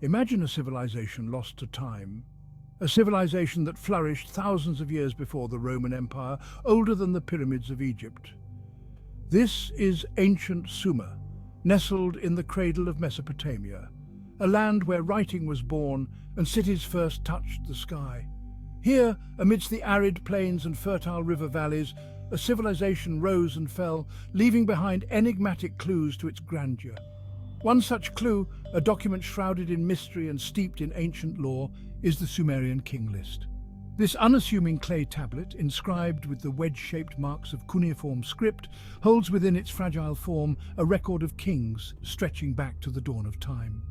Imagine a civilization lost to time, a civilization that flourished thousands of years before the Roman Empire, older than the pyramids of Egypt. This is ancient Sumer, nestled in the cradle of Mesopotamia, a land where writing was born and cities first touched the sky. Here, amidst the arid plains and fertile river valleys, a civilization rose and fell, leaving behind enigmatic clues to its grandeur. One such clue, a document shrouded in mystery and steeped in ancient lore, is the Sumerian King List. This unassuming clay tablet, inscribed with the wedge-shaped marks of cuneiform script, holds within its fragile form a record of kings stretching back to the dawn of time.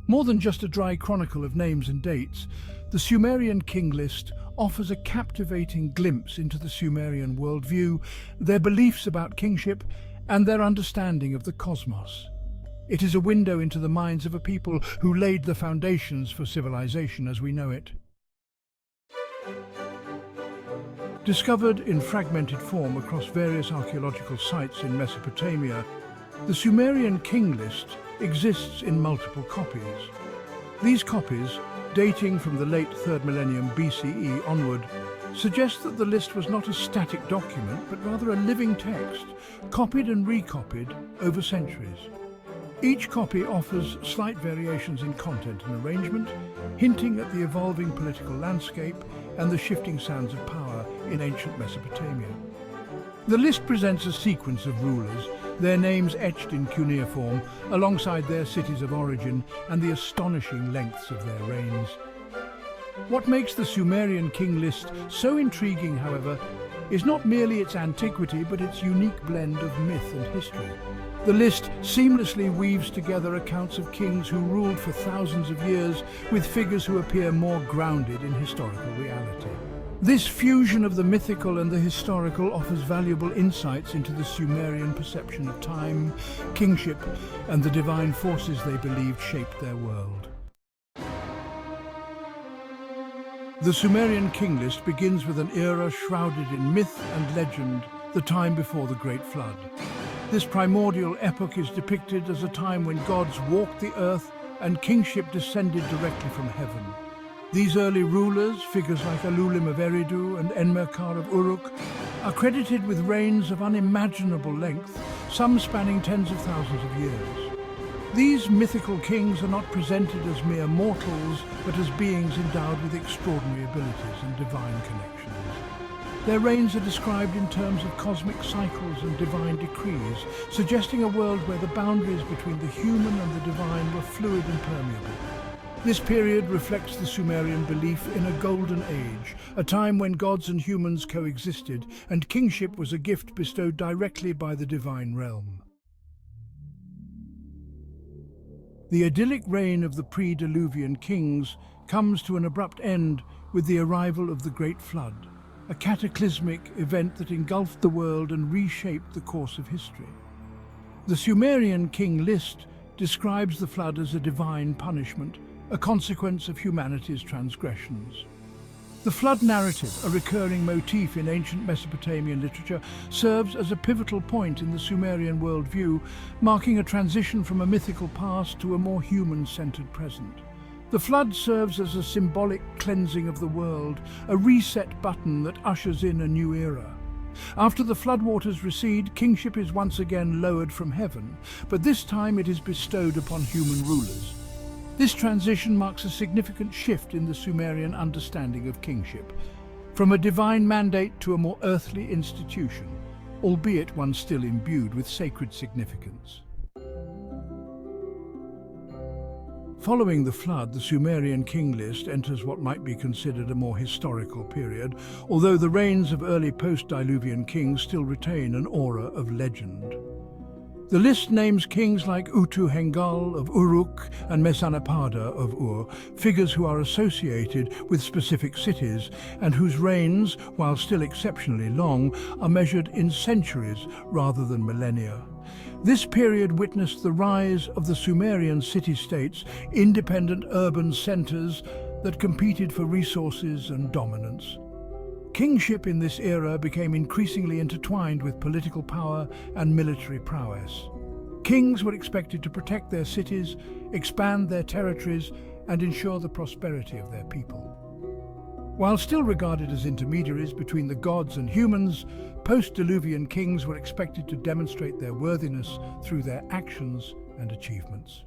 More than just a dry chronicle of names and dates, the Sumerian King List offers a captivating glimpse into the Sumerian worldview, their beliefs about kingship, and their understanding of the cosmos. It is a window into the minds of a people who laid the foundations for civilization as we know it. Discovered in fragmented form across various archaeological sites in Mesopotamia, the Sumerian King List exists in multiple copies. These copies, dating from the late 3rd millennium BCE onward, suggest that the list was not a static document, but rather a living text, copied and recopied over centuries. Each copy offers slight variations in content and arrangement, hinting at the evolving political landscape and the shifting sands of power in ancient Mesopotamia. The list presents a sequence of rulers, their names etched in cuneiform, alongside their cities of origin and the astonishing lengths of their reigns. What makes the Sumerian King List so intriguing, however, is not merely its antiquity, but its unique blend of myth and history. The list seamlessly weaves together accounts of kings who ruled for thousands of years with figures who appear more grounded in historical reality. This fusion of the mythical and the historical offers valuable insights into the Sumerian perception of time, kingship, and the divine forces they believed shaped their world. The Sumerian King List begins with an era shrouded in myth and legend, the time before the Great Flood. This primordial epoch is depicted as a time when gods walked the earth and kingship descended directly from heaven. These early rulers, figures like Alulim of Eridu and Enmerkar of Uruk, are credited with reigns of unimaginable length, some spanning tens of thousands of years. These mythical kings are not presented as mere mortals, but as beings endowed with extraordinary abilities and divine connections. Their reigns are described in terms of cosmic cycles and divine decrees, suggesting a world where the boundaries between the human and the divine were fluid and permeable. This period reflects the Sumerian belief in a golden age, a time when gods and humans coexisted, and kingship was a gift bestowed directly by the divine realm. The idyllic reign of the pre-Diluvian kings comes to an abrupt end with the arrival of the Great Flood, a cataclysmic event that engulfed the world and reshaped the course of history. The Sumerian King List describes the flood as a divine punishment, a consequence of humanity's transgressions. The flood narrative, a recurring motif in ancient Mesopotamian literature, serves as a pivotal point in the Sumerian worldview, marking a transition from a mythical past to a more human-centered present. The flood serves as a symbolic cleansing of the world, a reset button that ushers in a new era. After the floodwaters recede, kingship is once again lowered from heaven, but this time it is bestowed upon human rulers. This transition marks a significant shift in the Sumerian understanding of kingship, from a divine mandate to a more earthly institution, albeit one still imbued with sacred significance. Following the flood, the Sumerian King List enters what might be considered a more historical period, although the reigns of early post-Diluvian kings still retain an aura of legend. The list names kings like Utu-Hengal of Uruk and Mesanapada of Ur, figures who are associated with specific cities and whose reigns, while still exceptionally long, are measured in centuries rather than millennia. This period witnessed the rise of the Sumerian city-states, independent urban centers that competed for resources and dominance. Kingship in this era became increasingly intertwined with political power and military prowess. Kings were expected to protect their cities, expand their territories, and ensure the prosperity of their people. While still regarded as intermediaries between the gods and humans, post-Diluvian kings were expected to demonstrate their worthiness through their actions and achievements.